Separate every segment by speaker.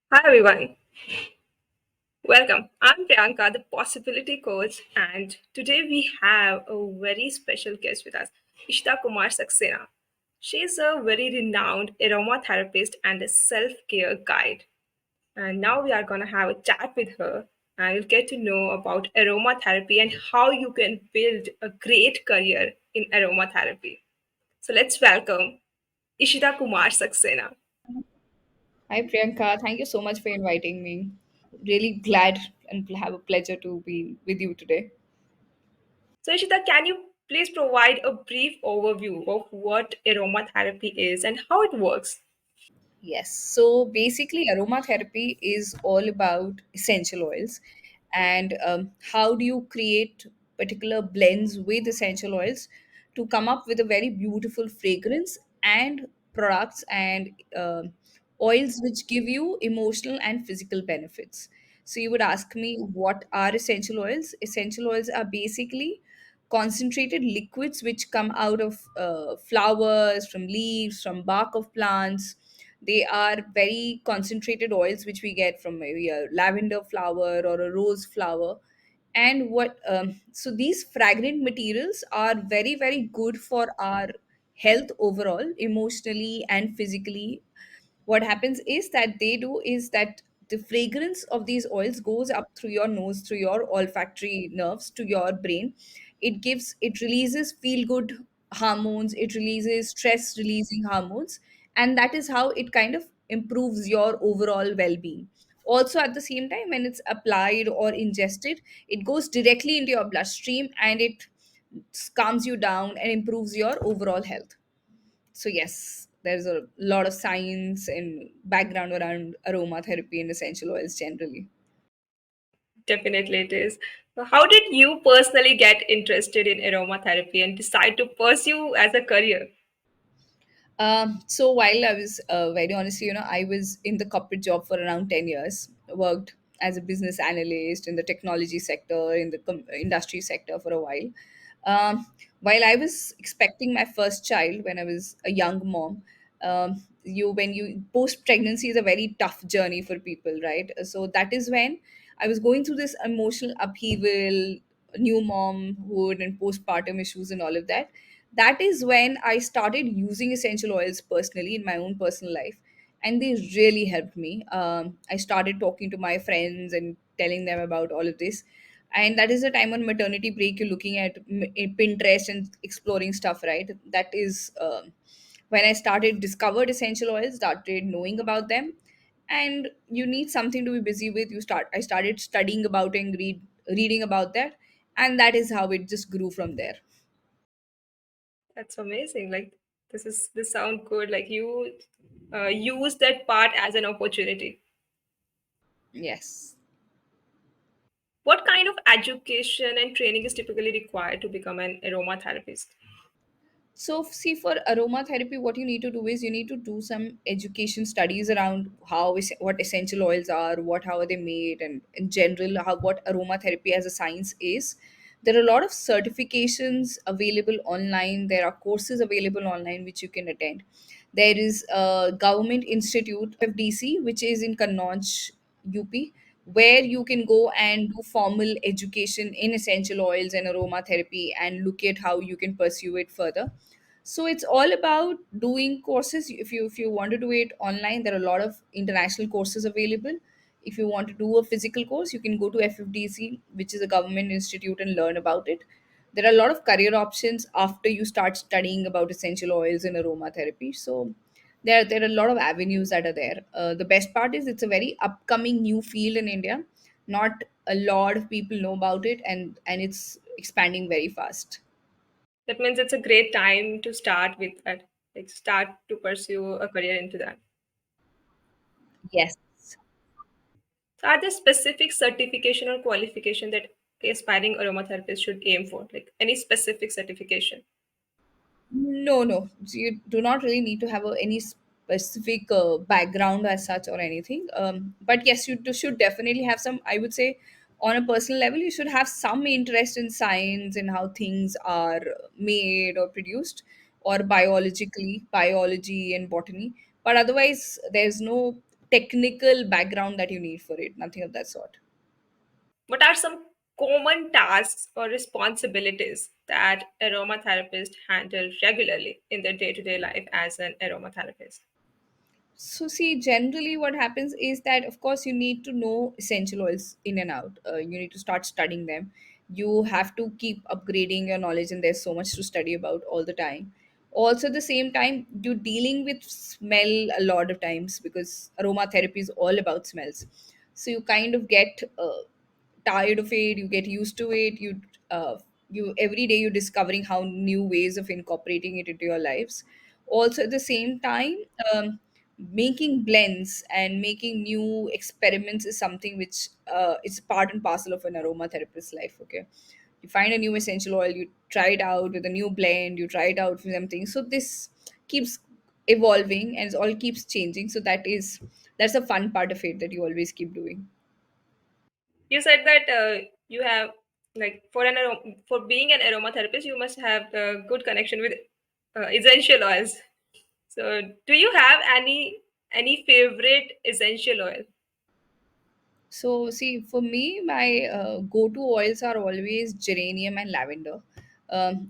Speaker 1: Hi everyone, welcome. I'm Priyanka, the possibility coach, and today we have a very special guest with us, Ishita Kumar Saxena. She is a very renowned aromatherapist and a self-care guide. And now we are going to have a chat with her and you'll get to know about aromatherapy and how you can build a great career in aromatherapy. So let's welcome Ishita Kumar Saxena.
Speaker 2: Hi Priyanka, thank you so much for inviting me. Really glad and have a pleasure to be with you today.
Speaker 1: So, Ishita, can you please provide a brief overview of what aromatherapy is and how it works?
Speaker 2: Yes. So basically, aromatherapy is all about essential oils and how do you create particular blends with essential oils to come up with a very beautiful fragrance and products and oils which give you emotional and physical benefits. So you would ask me, what are essential oils? Essential oils are basically concentrated liquids which come out of flowers, from leaves, from bark of plants. They are very concentrated oils which we get from maybe a lavender flower or a rose flower. And what so these fragrant materials are very, very good for our health overall, emotionally and physically. What happens is that they do is that the fragrance of these oils goes up through your nose, through your olfactory nerves to your brain. It releases feel good hormones, it releases stress releasing hormones, and that is how it kind of improves your overall well-being. Also, at the same time, when it's applied or ingested, it goes directly into your bloodstream and it calms you down and improves your overall health. So yes, there's a lot of science and background around aromatherapy and essential oils generally.
Speaker 1: Definitely, it is. So how did you personally get interested in aromatherapy and decide to pursue as a career?
Speaker 2: So while I was very honestly, I was in the corporate job for around 10 years, worked as a business analyst in the technology sector, in the industry sector for a while. While I was expecting my first child when I was a young mom, when you post pregnancy is a very tough journey for people, right? So that is when I was going through this emotional upheaval, new momhood and postpartum issues and all of that. That is when I started using essential oils personally in my own personal life, and they really helped me. I started talking to my friends and telling them about all of this, and that is the time on maternity break you're looking at Pinterest and exploring stuff, right? That is when I started discovered essential oils, started knowing about them, and you need something to be busy with. I started studying about it and reading about that, and that is how it just grew from there.
Speaker 1: That's amazing. Like this sound good. Like you use that part as an opportunity.
Speaker 2: Yes.
Speaker 1: What kind of education and training is typically required to become an aromatherapist?
Speaker 2: So, see, for aromatherapy, what you need to do is you need to do some education studies around what essential oils are, how are they made, and in general, how what aromatherapy as a science is. There are a lot of certifications available online. There are courses available online which you can attend. There is a government institute, FDC, which is in Kannauj, UP, where you can go and do formal education in essential oils and aromatherapy and look at how you can pursue it further. So it's all about doing courses. If you want to do it online, there are a lot of international courses available. If you want to do a physical course, you can go to FFDC, which is a government institute, and learn about it. There are a lot of career options after you start studying about essential oils and aromatherapy. So there are a lot of avenues that are there. The best part is it's a very upcoming new field in India. Not a lot of people know about it, and it's expanding very fast.
Speaker 1: That means it's a great time to start with that. Like start to pursue a career into that.
Speaker 2: Yes.
Speaker 1: So are there specific certification or qualification that aspiring aromatherapist should aim for? Like any specific certification?
Speaker 2: No, no. So you do not really need to have any specific background as such or anything. But yes, should definitely have some. I would say, on a personal level, you should have some interest in science and how things are made or produced, or biology and botany. But otherwise, there's no technical background that you need for it, nothing of that sort.
Speaker 1: What are some common tasks or responsibilities that aromatherapists handle regularly in their day-to-day life as an aromatherapist?
Speaker 2: So, see, generally, what happens is that, of course, you need to know essential oils in and out. You need to start studying them. You have to keep upgrading your knowledge, and there's so much to study about all the time. Also, at the same time, you're dealing with smell a lot of times because aromatherapy is all about smells. So, you kind of get tired of it, you get used to it, you every day you're discovering how new ways of incorporating it into your lives. Also at the same time, making blends and making new experiments is something which is part and parcel of an aromatherapist's life. Okay, you find a new essential oil, you try it out with a new blend, you try it out with something, so this keeps evolving and it all keeps changing. So that's a fun part of it that you always keep doing.
Speaker 1: You said that you have like for being an aromatherapist, you must have a good connection with essential oils. So, do you have any favorite essential oil?
Speaker 2: So, see, for me, my go-to oils are always geranium and lavender.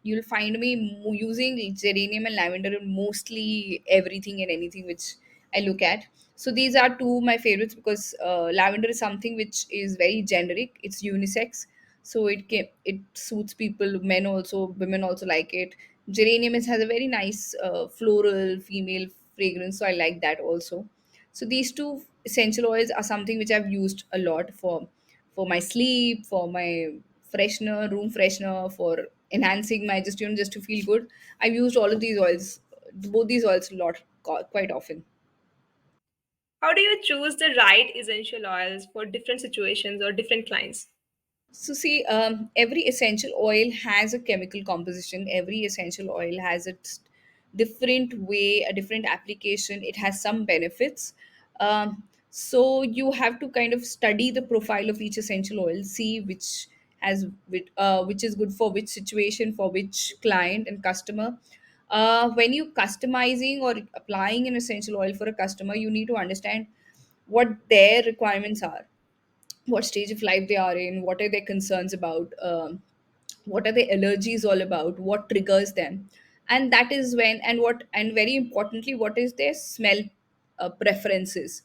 Speaker 2: You'll find me using geranium and lavender in mostly everything and anything which I look at. So these are two my favorites because lavender is something which is very generic. It's unisex, so it suits people, men also, women also like it. Geranium has a very nice floral female fragrance, so I like that also. So these two essential oils are something which I've used a lot for my sleep, for my freshener, room freshener, for enhancing my just just to feel good. I've used all of these oils, both these oils a lot, quite often.
Speaker 1: How do you choose the right essential oils for different situations or different clients?
Speaker 2: So see, every essential oil has a chemical composition. Every essential oil has its different way, a different application. It has some benefits. So you have to kind of study the profile of each essential oil, see which is good for which situation, for which client and customer. When you customizing or applying an essential oil for a customer, you need to understand what their requirements are, what stage of life they are in, what are their concerns about, what are their allergies all about, what triggers them, and that is when and what and very importantly, what is their smell preferences,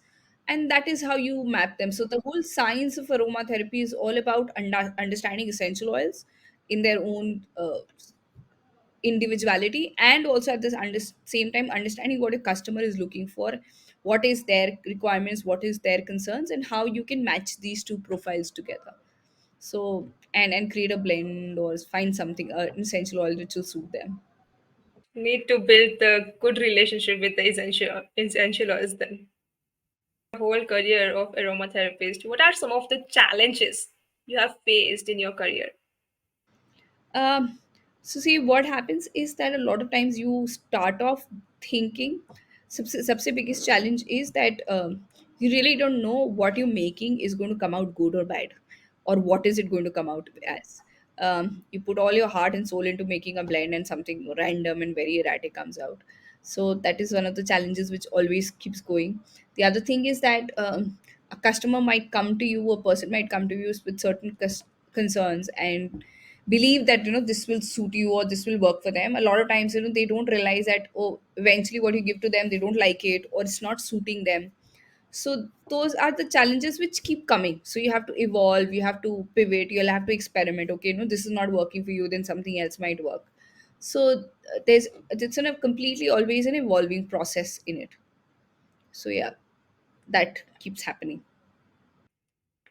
Speaker 2: and that is how you map them. So the whole science of aromatherapy is all about understanding essential oils in their own individuality, and also at the same time understanding what a customer is looking for, what is their requirements, what is their concerns, and how you can match these two profiles together. So and create a blend or find something an essential oil which will suit them.
Speaker 1: Need to build the good relationship with the essential oils then. Whole career of aromatherapist, what are some of the challenges you have faced in your career?
Speaker 2: Um, so see, what happens is that a lot of times you start off thinking. सबसे biggest challenge is that you really don't know what you're making is going to come out good or bad, or what is it going to come out as. You put all your heart and soul into making a blend, and something random and very erratic comes out. So that is one of the challenges which always keeps going. The other thing is that a customer might come to you, a person might come to you with certain concerns and believe that this will suit you or this will work for them. A lot of times they don't realize that, oh, eventually what you give to them they don't like it or it's not suiting them. So those are the challenges which keep coming. So you have to evolve, you have to pivot, you'll have to experiment. Okay, no, this is not working for you, then something else might work. So there's it's a completely always an evolving process in it. So yeah, that keeps happening.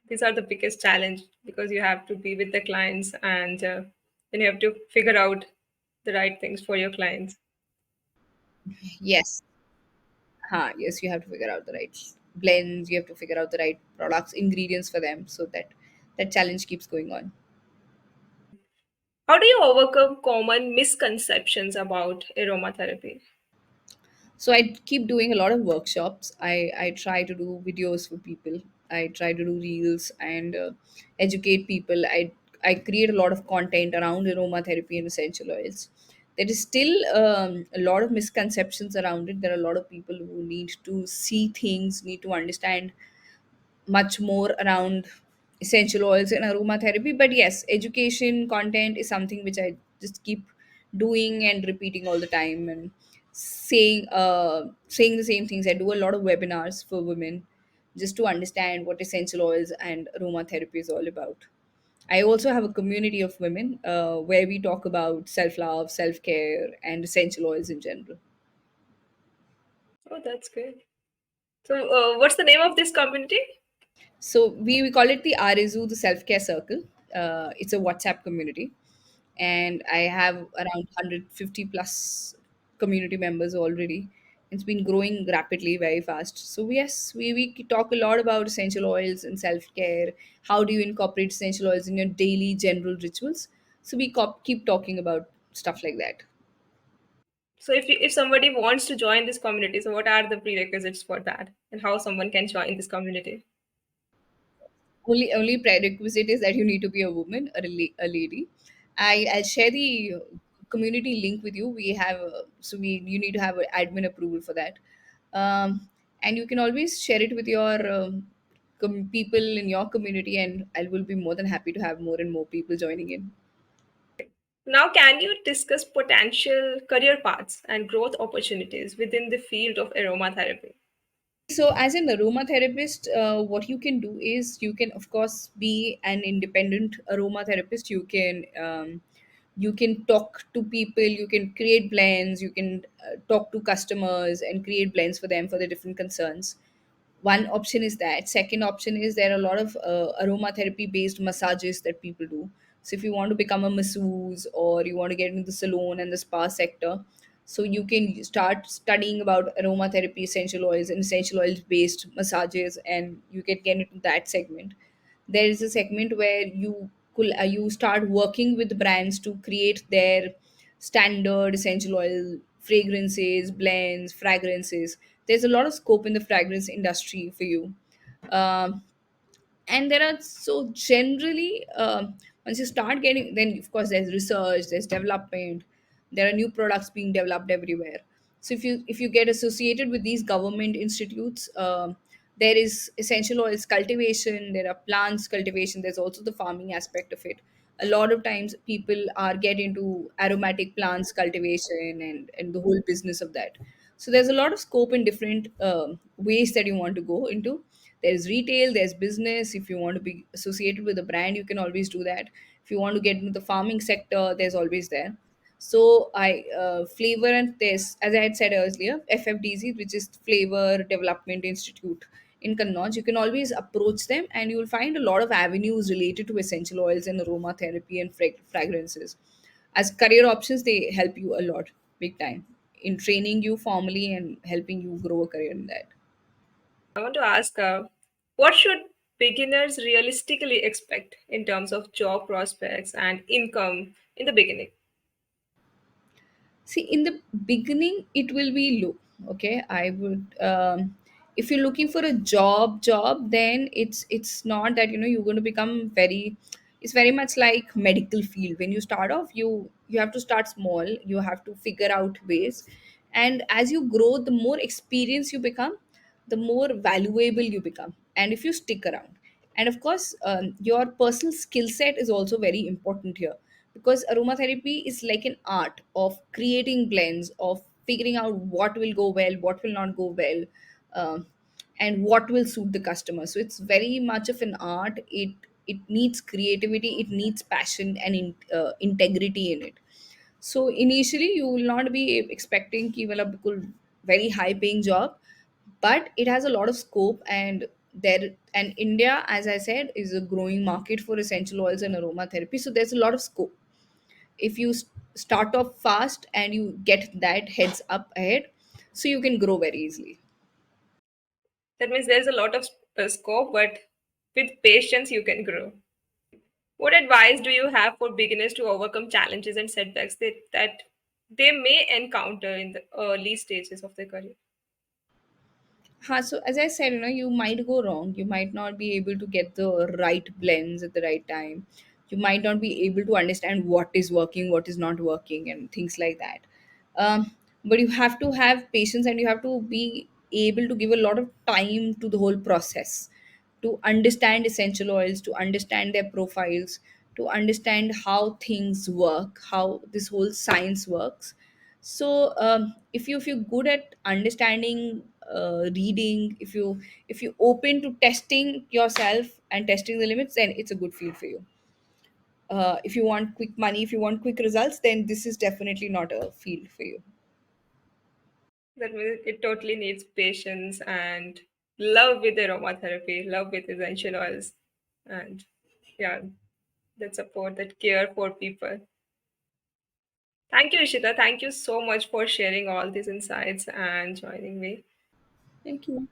Speaker 1: These are the biggest challenge because you have to be with the clients and then you have to figure out the right things for your clients.
Speaker 2: Yes. Yes, you have to figure out the right blends, you have to figure out the right products, ingredients for them, so that that challenge keeps going on.
Speaker 1: How do you overcome common misconceptions about aromatherapy?
Speaker 2: So I keep doing a lot of workshops. I try to do videos for people. I try to do reels and educate people. I create a lot of content around aromatherapy and essential oils. there is still a lot of misconceptions around it. There are a lot of people who need to see things, need to understand much more around essential oils and aromatherapy. But yes, education content is something which I just keep doing and repeating all the time, and saying the same things. I do a lot of webinars for women just to understand what essential oils and aromatherapy is all about. I also have a community of women where we talk about self-love, self-care, and essential oils in general.
Speaker 1: Oh, that's good. So, what's the name of this community?
Speaker 2: So we call it the Arezou, the self care circle. It's a WhatsApp community, and I have around 150 plus community members already. It's been growing rapidly, very fast. So yes, we talk a lot about essential oils and self care. How do you incorporate essential oils in your daily general rituals? So we keep talking about stuff like that.
Speaker 1: So, if somebody wants to join this community, so what are the prerequisites for that, and how someone can join this community?
Speaker 2: Only prerequisite is that you need to be a woman or a lady. I'll share the community link with you. We have so we you need to have admin approval for that, um, and you can always share it with your people in your community, and I will be more than happy to have more and more people joining in.
Speaker 1: Now, can you discuss potential career paths and growth opportunities within the field of aromatherapy?
Speaker 2: So, as an aromatherapist, what you can do is you can, of course, be an independent aromatherapist. You can talk to people, you can create blends, you can talk to customers and create blends for them for the different concerns. One option is that. Second option is there are a lot of aromatherapy based massages that people do. So if you want to become a masseuse or you want to get into the salon and the spa sector, so you can start studying about aromatherapy, essential oils, and essential oils based massages, and you can get into that segment. There is a segment where you start working with brands to create their standard essential oil fragrances, blends, fragrances. There's a lot of scope in the fragrance industry for you. um, and there are so generally once you start getting, then of course there's research, there's development, there are new products being developed everywhere. So if you get associated with these government institutes, there is essential oils cultivation, there are plants cultivation, there's also the farming aspect of it. A lot of times people are get into aromatic plants cultivation and the whole business of that. So there's a lot of scope in different ways that you want to go into. There's retail, there's business. If you want to be associated with a brand, you can always do that. If you want to get into the farming sector, there's always there. So I flavor, and this, as I had said earlier, FFDZ, which is Flavor Development Institute in Kannauj, you can always approach them, and you will find a lot of avenues related to essential oils and aromatherapy and fragrances. As career options, they help you a lot, big time, in training you formally and helping you grow a career in that.
Speaker 1: I want to ask, what should beginners realistically expect in terms of job prospects and income in the beginning?
Speaker 2: See, in the beginning, it will be low. Okay, I would. If you're looking for a job, then it's not that you're going to become very. It's very much like medical field. When you start off, you have to start small. You have to figure out ways, and as you grow, the more experience you become, the more valuable you become. And if you stick around, and of course, your personal skill set is also very important here, because aromatherapy is like an art of creating blends, of figuring out what will go well, what will not go well, um, and what will suit the customer. So it's very much of an art. It needs creativity, it needs passion and integrity in it. So initially you will not be expecting कि मतलब बिल्कुल very high paying job, but it has a lot of scope. And India, as I said, is a growing market for essential oils and aromatherapy, so there's a lot of scope. If you start off fast and you get that heads up ahead, so you can grow very easily.
Speaker 1: That means there's a lot of scope, but with patience, you can grow. What advice do you have for beginners to overcome challenges and setbacks that they may encounter in the early stages of their career?
Speaker 2: So as I said, you might go wrong, you might not be able to get the right blends at the right time. You might not be able to understand what is working, what is not working, and things like that. But you have to have patience, and you have to be able to give a lot of time to the whole process, to understand essential oils, to understand their profiles, to understand how things work, how this whole science works. So if you're good at understanding, reading, if you open to testing yourself and testing the limits, then it's a good field for you. If you want quick money, if you want quick results, then this is definitely not a field for you.
Speaker 1: That means it totally needs patience and love with aromatherapy, love with essential oils, and yeah, that support, that care for people. Thank you, Ishita. Thank you so much for sharing all these insights and joining me.
Speaker 2: Thank you.